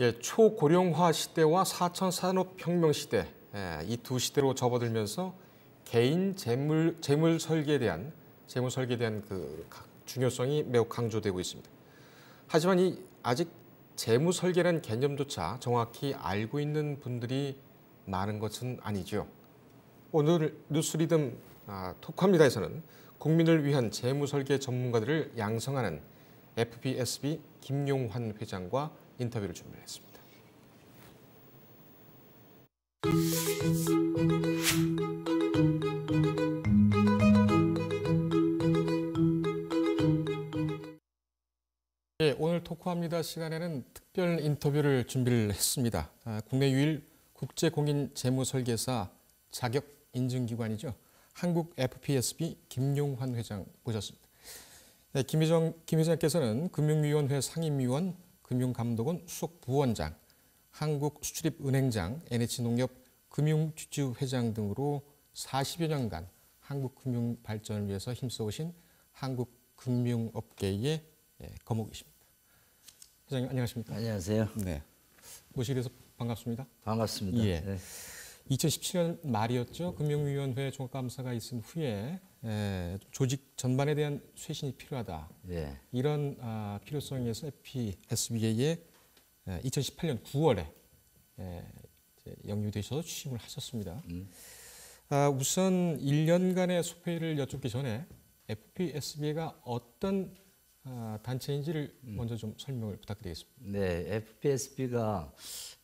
예, 초고령화 시대와 4차 산업혁명 시대, 이 두 시대로 접어들면서 개인 재물 설계에 대한 그 중요성이 매우 강조되고 있습니다. 하지만 아직 재무 설계라는 개념조차 정확히 알고 있는 분들이 많은 것은 아니죠. 오늘 뉴스리듬 토크합니다에서는 국민을 위한 재무 설계 전문가들을 양성하는 FPSB 김용환 회장과 인터뷰를 준비했습니다. 네, 오늘 토크합니다 시간에는 특별 인터뷰를 준비를 했습니다. 국내 유일 국제공인 재무설계사 자격 인증기관이죠. 한국 FPSB 김용환 회장 모셨습니다. 네, 김 회장께서는 금융위원회 상임위원, 금융감독원 수석부원장, 한국수출입은행장, NH농협 금융주주회장 등으로 40여 년간 한국 금융 발전을 위해서 힘써오신 한국 금융업계의 거목이십니다. 회장님 안녕하십니까? 안녕하세요. 네, 모시게 돼서 반갑습니다. 반갑습니다. 예. 네. 2017년 말이었죠. 금융위원회 종합감사가 있은 후에 조직 전반에 대한 쇄신이 필요하다. 네. 이런 필요성에서 FPSB에 2018년 9월에 영유되셔서 취임을 하셨습니다. 우선 1년간의 소회를 여쭙기 전에 FPSB가 어떤 단체인지를 먼저 좀 설명을 부탁드리겠습니다. 네, FPSB가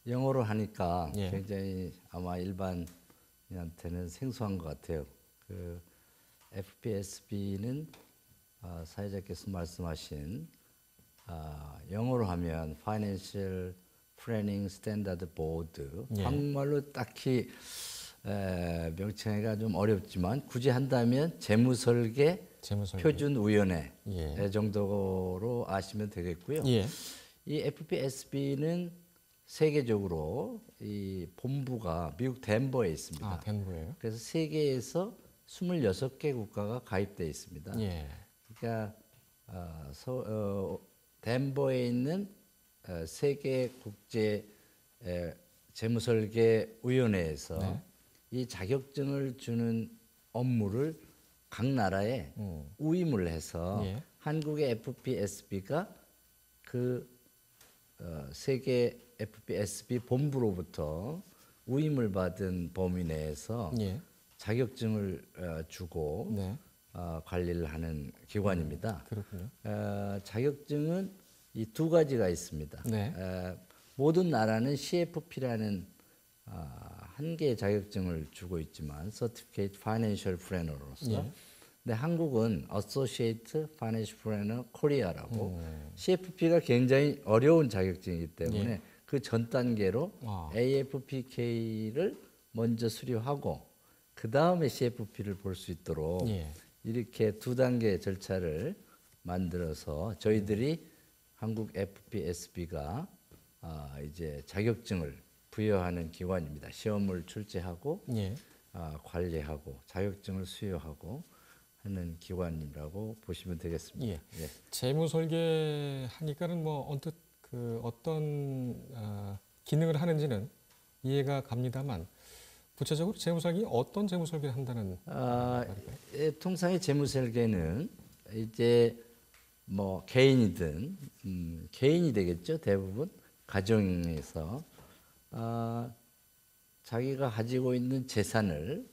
영어로 하니까 예. 굉장히 아마 일반인한테는 생소한 것 같아요. 그 FPSB는 사회자께서 말씀하신 영어로 하면 Financial Planning Standard Board, 예. 한국말로 딱히 명칭하기가 좀 어렵지만 굳이 한다면 재무설계 표준위원회 예. 정도로 아시면 되겠고요. 예. 이 FPSB는 세계적으로 이 본부가 미국 덴버에 있습니다. 덴버예요? 그래서 세계에서 26개 국가가 가입되어 있습니다. 예. 그러니까 덴버에 있는 세계 국제 재무설계위원회에서 네. 이 자격증을 주는 업무를 각 나라에 위임을 해서 예. 한국의 FPSB가 그 세계 FPSB 본부로부터 위임을 받은 범위 내에서 예. 자격증을 주고 네. 관리를 하는 기관입니다. 그렇군요. 자격증은 이 두 가지가 있습니다. 네. 모든 나라는 CFP라는 한 개의 자격증을 주고 있지만 Certificate Financial Planner로서 예. 근데 한국은 Associate Financial Planner Korea라고 CFP가 굉장히 어려운 자격증이기 때문에 예. 그 전 단계로 AFPK를 먼저 수료하고 그 다음에 CFP를 볼 수 있도록 예. 이렇게 두 단계 절차를 만들어서 저희들이 한국 FPSB가 이제 자격증을 부여하는 기관입니다. 시험을 출제하고 예. 관리하고 자격증을 수여하고 하는 기관이라고 보시면 되겠습니다. 예. 재무 설계 하니까는 뭐 언뜻 그 어떤 기능을 하는지는 이해가 갑니다만 구체적으로 재무 설계 어떤 재무 설계를 한다는 통상의 재무 설계는 이제 뭐 개인이든 개인이 되겠죠. 대부분 가정에서 자기가 가지고 있는 재산을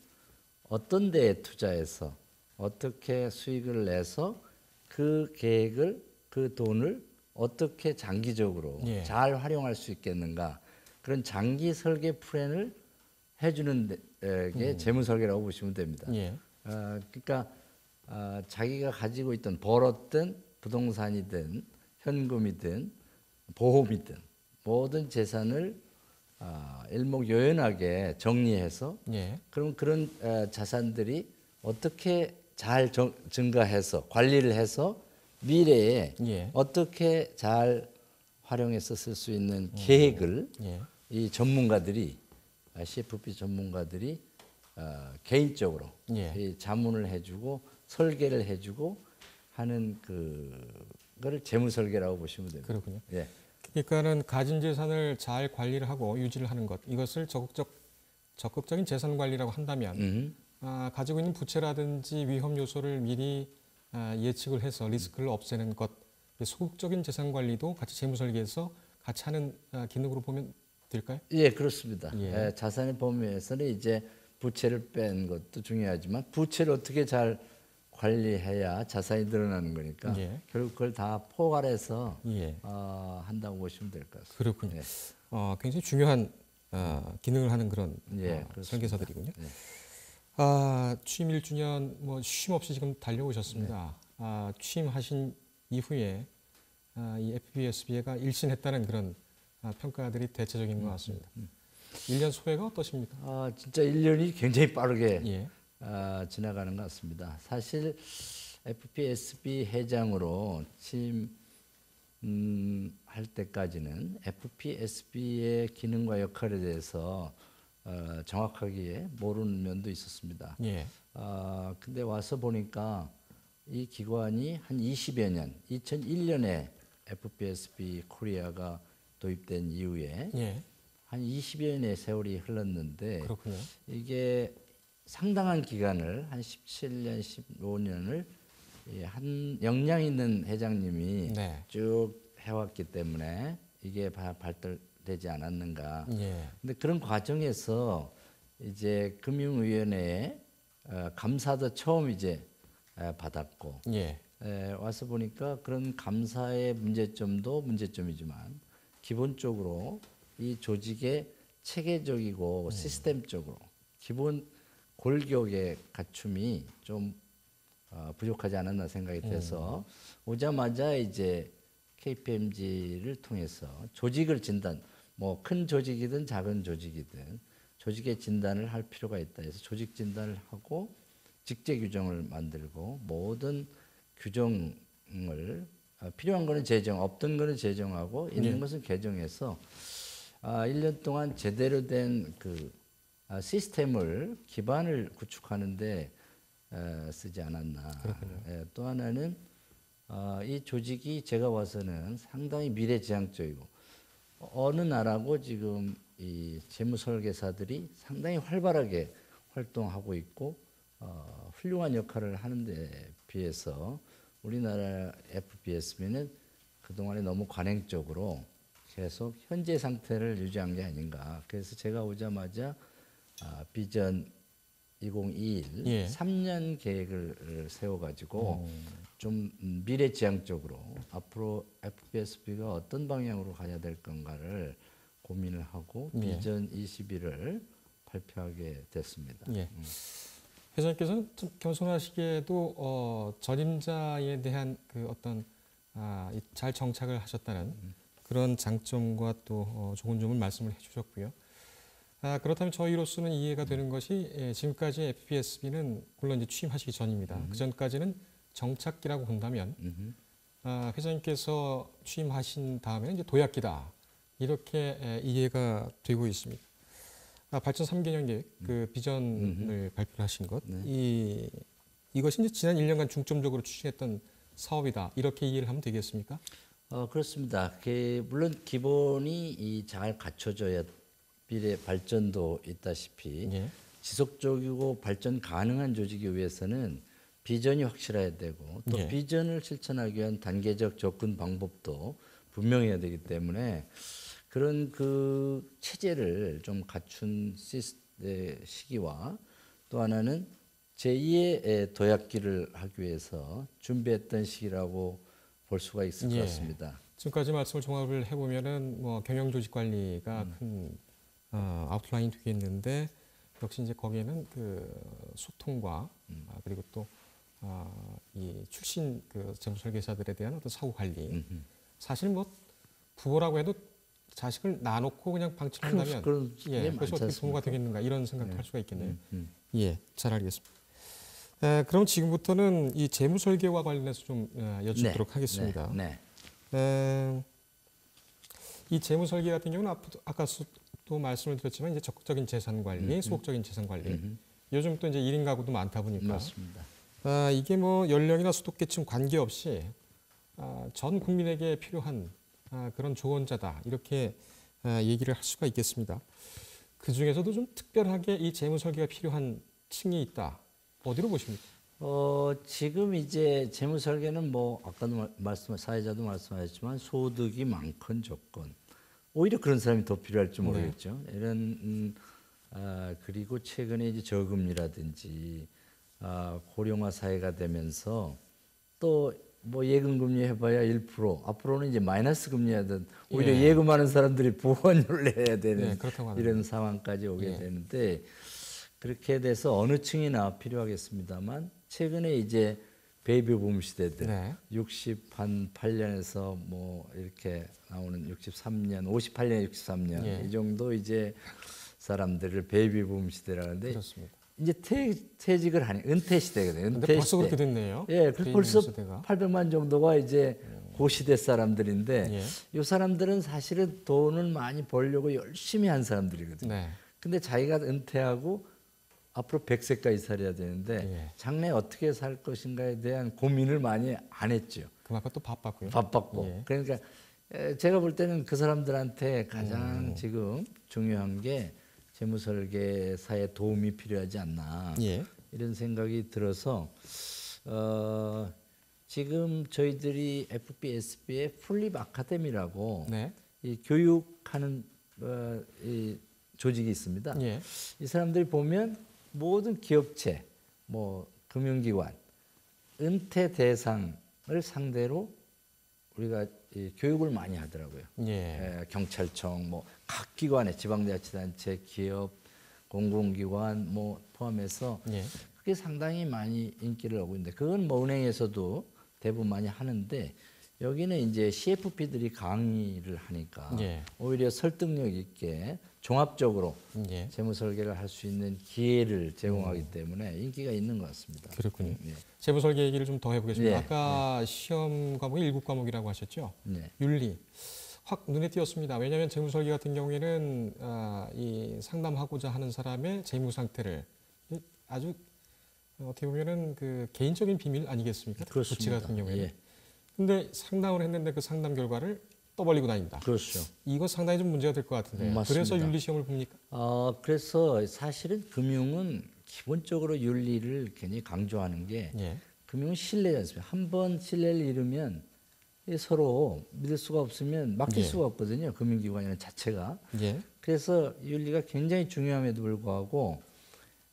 어떤 데에 투자해서 어떻게 수익을 내서 그 계획을 그 돈을 어떻게 장기적으로 예. 잘 활용할 수 있겠는가 그런 장기 설계 플랜을 해주는 게 재무 설계라고 보시면 됩니다. 예. 그러니까 자기가 가지고 있던 벌었든 부동산이든 현금이든 보험이든 모든 재산을 일목요연하게 정리해서 예. 그럼 그런 자산들이 어떻게 잘 증가해서 관리를 해서 미래에 예. 어떻게 잘 활용해서 쓸 수 있는 계획을 예. 이 전문가들이 CFP 전문가들이 개인적으로 예. 이 자문을 해주고 설계를 해주고 하는 그거를 재무 설계라고 보시면 됩니다. 그렇군요. 예. 그러니까는 가진 재산을 잘 관리를 하고 유지를 하는 것, 이것을 적극적인 재산 관리라고 한다면 가지고 있는 부채라든지 위험 요소를 미리 예측을 해서 리스크를 없애는 것, 소극적인 재산 관리도 같이 재무 설계에서 같이 하는 기능으로 보면 될까요? 예, 그렇습니다. 예. 예, 자산의 범위에서는 이제 부채를 뺀 것도 중요하지만 부채를 어떻게 잘 관리해야 자산이 늘어나는 거니까 예. 결국 그걸 다 포괄해서 예. 한다고 보시면 될 것 같습니다. 그렇군요. 예. 굉장히 중요한 기능을 하는 그런 예, 그렇습니다. 설계사들이군요. 예. 취임 1주년 뭐 쉼 없이 지금 달려오셨습니다. 취임하신 이후에 이 FBSB가 일신했다는 그런 평가들이 대체적인 것 같습니다. 1년 소회가 어떠십니까? 진짜 1년이 굉장히 빠르게 예. 지나가는 것 같습니다. 사실 FPSB 회장으로 취임할 때까지는 FPSB의 기능과 역할에 대해서 정확하게 모르는 면도 있었습니다. 예. 근데 와서 보니까 이 기관이 한 20여 년, 2001년에 FPSB 코리아가 도입된 이후에 예. 한 20여 년의 세월이 흘렀는데 그렇군요. 이게 상당한 기간을 한 17년, 15년을 한 역량 있는 회장님이 네. 쭉 해왔기 때문에 이게 발달되지 않았는가. 예. 근데 그런 과정에서 이제 금융위원회에 감사도 처음 이제 받았고 예. 와서 보니까 그런 감사의 문제점도 문제점이지만 기본적으로 이 조직의 체계적이고 시스템적으로 기본 골격의 갖춤이 좀 부족하지 않았나 생각이 돼서 오자마자 이제 KPMG를 통해서 조직을 진단, 뭐 큰 조직이든 작은 조직이든 조직의 진단을 할 필요가 있다 해서 조직 진단을 하고 직제 규정을 만들고 모든 규정을 필요한 거는 제정, 없던 거는 제정하고 있는 것은 개정해서 1년 동안 제대로 된 그 시스템을 기반을 구축하는데 쓰지 않았나. 또 하나는 이 조직이 제가 봐서는 상당히 미래지향적이고 어느 나라고 지금 이 재무설계사들이 상당히 활발하게 활동하고 있고 훌륭한 역할을 하는데 비해서 우리나라 FBSB는 그동안에 너무 관행적으로 계속 현재 상태를 유지한 게 아닌가. 그래서 제가 오자마자 비전 2021 예. 3년 계획을 세워가지고 좀 미래지향적으로 앞으로 FBSB가 어떤 방향으로 가야 될 건가를 고민을 하고 예. 비전 21을 발표하게 됐습니다. 예. 회장님께서는 좀 겸손하시게도 전임자에 대한 그 어떤 잘 정착을 하셨다는 그런 장점과 또 좋은 점을 말씀을 해주셨고요. 그렇다면 저희로서는 이해가 되는 것이 지금까지 FBSB는 물론 이제 취임하시기 전입니다. 그 전까지는 정착기라고 본다면 회장님께서 취임하신 다음에 이제 도약기다 이렇게 이해가 되고 있습니다. 발전 3개년 계획 그 비전을 발표하신 것, 이것이 이제 지난 1년간 중점적으로 추진했던 사업이다 이렇게 이해를 하면 되겠습니까? 그렇습니다. 물론 기본이 잘 갖춰져야 미래 발전도 있다시피 예. 지속적이고 발전 가능한 조직이 위해서는 비전이 확실해야 되고 또 예. 비전을 실천하기 위한 단계적 접근 방법도 분명해야 되기 때문에 그런 그 체제를 좀 갖춘 시기와 또 하나는 제2의 도약기를 하기 위해서 준비했던 시기라고 볼 수가 있을 것 같습니다. 지금까지 말씀을 종합을 해보면은 뭐 경영 조직 관리가 큰 아웃라인 되겠는데 역시 이제 거기에는 그 소통과 그리고 또 이 출신 그 재무 설계사들에 대한 어떤 사후 관리 사실 뭐 부모라고 해도 자식을 나놓고 그냥 방치한다면 그것이 어떻게 부모가 되겠는가 이런 생각도 할 수가 있겠네요. 예, 잘 알겠습니다. 그럼 지금부터는 이 재무 설계와 관련해서 좀 여쭙도록 하겠습니다. 이 재무 설계 같은 경우는 아까 또 말씀을 드렸지만 이제 적극적인 재산 관리, 소극적인 재산 관리. 요즘 또 이제 1인 가구도 많다 보니까 맞습니다. 이게 뭐 연령이나 소득계층 관계없이 전 국민에게 필요한 그런 조언자다 이렇게 얘기를 할 수가 있겠습니다. 그 중에서도 좀 특별하게 이 재무 설계가 필요한 층이 있다. 어디로 보십니까? 지금 이제 재무 설계는 뭐 아까도 사회자도 말씀하셨지만 소득이 많건 적건 오히려 그런 사람이 더 필요할지 모르겠죠. 이런 그리고 최근에 이제 저금리라든지 고령화 사회가 되면서 또 뭐 예금 금리 해봐야 1%, 앞으로는 이제 마이너스 금리하든 오히려 예금하는 사람들이 보험료를 내야 되는 이런 상황까지 오게 되는데 그렇게 돼서 어느 층이나 필요하겠습니다만 최근에 이제 베이비붐 시대들 68년에서 뭐 이렇게 나오는 63년, 58년, 63년 이 정도 이제 사람들을 베이비붐 시대라는데 그렇습니다. 이제 퇴직을 하니 은퇴 시대거든요. 은퇴 벌써 시대. 그렇게 됐네요. 예, 벌써 800만 정도가 이제 그 시대 사람들인데 이 사람들은 사실은 돈을 많이 벌려고 열심히 한 사람들이거든요. 근데 자기가 은퇴하고 앞으로 100세까지 살아야 되는데 장래 어떻게 살 것인가에 대한 고민을 많이 안 했죠. 그만큼 또 바빴고요. 바빴고. 그러니까 제가 볼 때는 그 사람들한테 가장 지금 중요한 게 재무설계사에 도움이 필요하지 않나 이런 생각이 들어서 지금 저희들이 FBSB의 풀립 아카데미라고 이 교육하는 이 조직이 있습니다. 이 사람들이 보면 모든 기업체, 뭐 금융기관, 은퇴 대상을 상대로 우리가 교육을 많이 하더라고요. 경찰청, 뭐 각 기관에 지방자치단체, 기업, 공공기관 뭐 포함해서 그게 상당히 많이 인기를 얻고 있는데 그건 뭐 은행에서도 대부분 많이 하는데 여기는 이제 CFP들이 강의를 하니까 오히려 설득력 있게 종합적으로 재무 설계를 할 수 있는 기회를 제공하기 때문에 인기가 있는 것 같습니다. 그렇군요. 재무 설계 얘기를 좀 더 해보겠습니다. 아까 시험 과목이 7과목이라고 하셨죠? 윤리. 확 눈에 띄었습니다. 왜냐하면 재무 설계 같은 경우에는 이 상담하고자 하는 사람의 재무 상태를 아주 어떻게 보면은 그 개인적인 비밀 아니겠습니까? 부채 같은 경우에는. 근데 상담을 했는데 그 상담 결과를 떠벌리고 다닌다. 그렇죠. 이거 상당히 좀 문제가 될 것 같은데. 그래서 윤리 시험을 봅니까? 그래서 사실은 금융은 기본적으로 윤리를 굉장히 강조하는 게 금융은 신뢰지 않습니까? 한번 신뢰를 잃으면 서로 믿을 수가 없으면 맡길 수가 없거든요. 금융기관이라는 자체가. 그래서 윤리가 굉장히 중요함에도 불구하고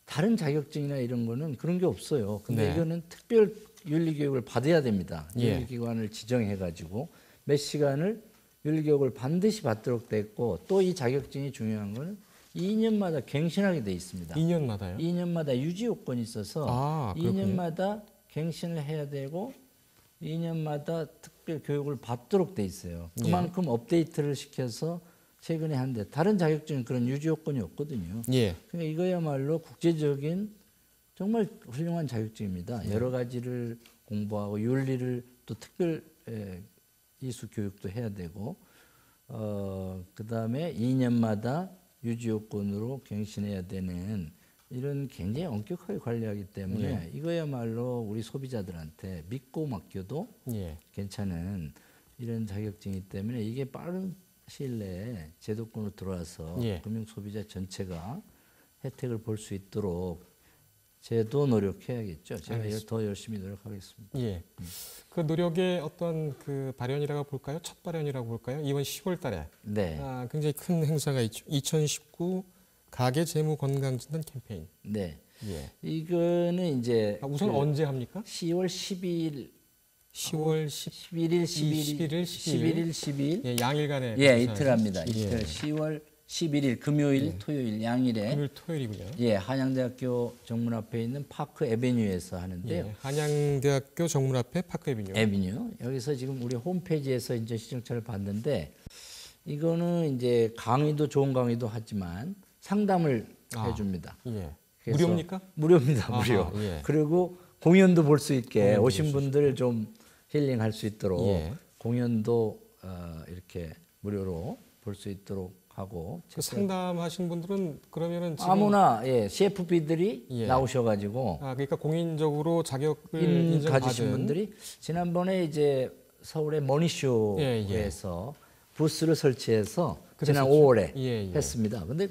다른 자격증이나 이런 거는 그런 게 없어요. 근데 이거는 특별 윤리 교육을 받아야 됩니다. 윤리기관을 지정해가지고 몇 시간을 윤리교육을 반드시 받도록 돼 있고 또 이 자격증이 중요한 거는 2년마다 갱신하게 돼 있습니다. 2년마다요? 2년마다 유지 요건이 있어서 2년마다 갱신을 해야 되고 2년마다 특별 교육을 받도록 돼 있어요. 그만큼 업데이트를 시켜서 최근에 한데 다른 자격증은 그런 유지 요건이 없거든요. 그러니까 이거야말로 국제적인 정말 훌륭한 자격증입니다. 여러 가지를 공부하고 윤리를 또 특별 이수 교육도 해야 되고 그다음에 2년마다 유지 요건으로 갱신해야 되는 이런 굉장히 엄격하게 관리하기 때문에 이거야말로 우리 소비자들한테 믿고 맡겨도 괜찮은 이런 자격증이기 때문에 이게 빠른 시일 내에 제도권으로 들어와서 금융 소비자 전체가 혜택을 볼 수 있도록 제도 노력해야겠죠. 제가 더 열심히 노력하겠습니다. 그 노력의 어떤 그 발현이라고 볼까요? 첫 발현이라고 볼까요? 이번 10월 달에 굉장히 큰 행사가 있죠. 2019 가계 재무 건강 진단 캠페인. 이거는 이제 우선 언제 합니까? 10월 12일 10월 11일, 12일. 양일간에. 이틀 합니다. 이틀 10월 11일 금요일, 토요일 양일에. 금요일, 토요일이군요. 한양대학교 정문 앞에 있는 파크 에베뉴에서 하는데요. 한양대학교 정문 앞에 파크 에베뉴. 여기서 지금 우리 홈페이지에서 이제 신청처를 봤는데 이거는 이제 강의도 좋은 강의도 하지만 상담을 해줍니다. 무료입니까? 무료입니다. 무료. 그리고 공연도 볼 수 있게 오신 분들 좀 힐링할 수 있도록 공연도 이렇게 무료로 볼 수 있도록 하고 그 상담하신 분들은 그러면은 지금 아무나 CFP들이 나오셔가지고 그러니까 공인적으로 자격을 인정받은 가지신 분들이 지난번에 이제 서울의 머니쇼에서 부스를 설치해서 지난 그랬었죠. 5월에 예, 예. 했습니다. 근데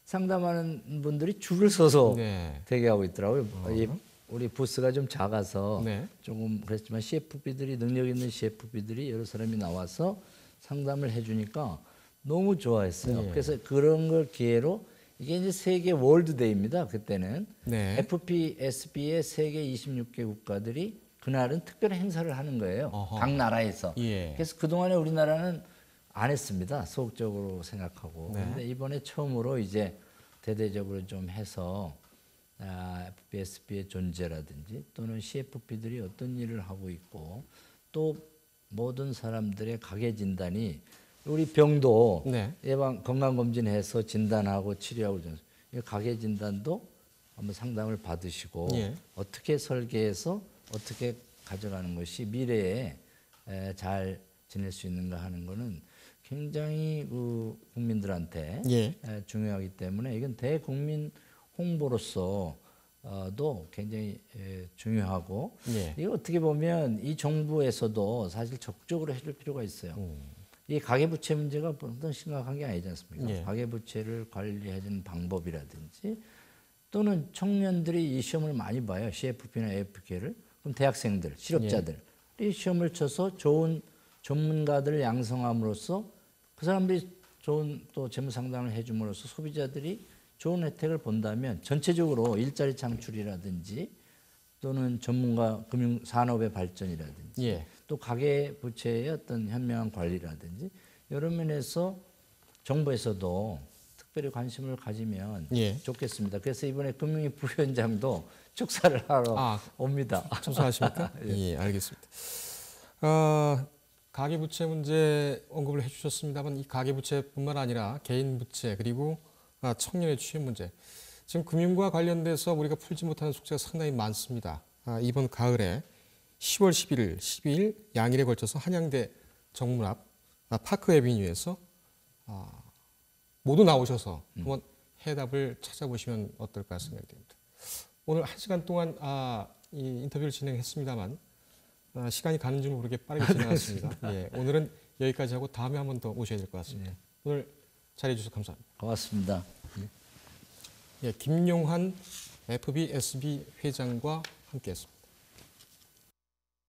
상담하는 분들이 줄을 서서 네. 대기하고 있더라고요. 우리 부스가 좀 작아서 네. 조금 그랬지만 CFP들이 능력 있는 CFP들이 여러 사람이 나와서 상담을 해주니까 너무 좋아했어요. 예. 그래서 그런 걸 기회로 이게 이제 세계 월드데이입니다. 그때는 네. FPSB의 세계 26개 국가들이 그날은 특별한 행사를 하는 거예요. 어허. 각 나라에서. 예. 그래서 그동안에 우리나라는 안 했습니다. 소극적으로 생각하고. 네. 그런데 이번에 처음으로 이제 대대적으로 좀 해서 FPSB의 존재라든지 또는 CFP들이 어떤 일을 하고 있고 또 모든 사람들의 가계 진단이 우리 병도 네. 예방 건강검진해서 진단하고 치료하고 이 가계 진단도 한번 상담을 받으시고 예. 어떻게 설계해서 어떻게 가져가는 것이 미래에 잘 지낼 수 있는가 하는 거는 굉장히 그 국민들한테 예. 중요하기 때문에 이건 대국민 홍보로서도 굉장히 중요하고 예. 이거 어떻게 보면 이 정부에서도 사실 적극적으로 해줄 필요가 있어요. 이 가계부채 문제가 어떤 심각한 게 아니지 않습니까? 예. 가계부채를 관리해주는 방법이라든지 또는 청년들이 이 시험을 많이 봐요. CFP나 AFP를. 그럼 대학생들, 실업자들이 시험을 쳐서 좋은 전문가들을 양성함으로써 그 사람들이 좋은 또 재무 상담을 해줌으로써 소비자들이 좋은 혜택을 본다면 전체적으로 일자리 창출이라든지 또는 전문가 금융 산업의 발전이라든지 예. 또 가계 부채의 어떤 현명한 관리라든지 여러 면에서 정부에서도 특별히 관심을 가지면 예. 좋겠습니다. 그래서 이번에 금융위 부위원장도 축사를 하러 옵니다. 참석하십니까? 예, 알겠습니다. 가계부채 문제 언급을 해주셨습니다만 이 가계부채뿐만 아니라 개인 부채 그리고 청년의 취업 문제 지금 금융과 관련돼서 우리가 풀지 못하는 숙제가 상당히 많습니다. 이번 가을에 10월 11일, 12일 양일에 걸쳐서 한양대 정문 앞 파크 에비뉴에서 모두 나오셔서 한번 해답을 찾아보시면 어떨까 생각이 됩니다. 오늘 1시간 동안 이 인터뷰를 진행했습니다만 시간이 가는 줄 모르게 빠르게 지나갔습니다. 예, 오늘은 여기까지 하고 다음에 한 번 더 오셔야 될 것 같습니다. 오늘 자리해 주셔서 감사합니다. 고맙습니다. 예, 김용환 FBSB 회장과 함께했습니다.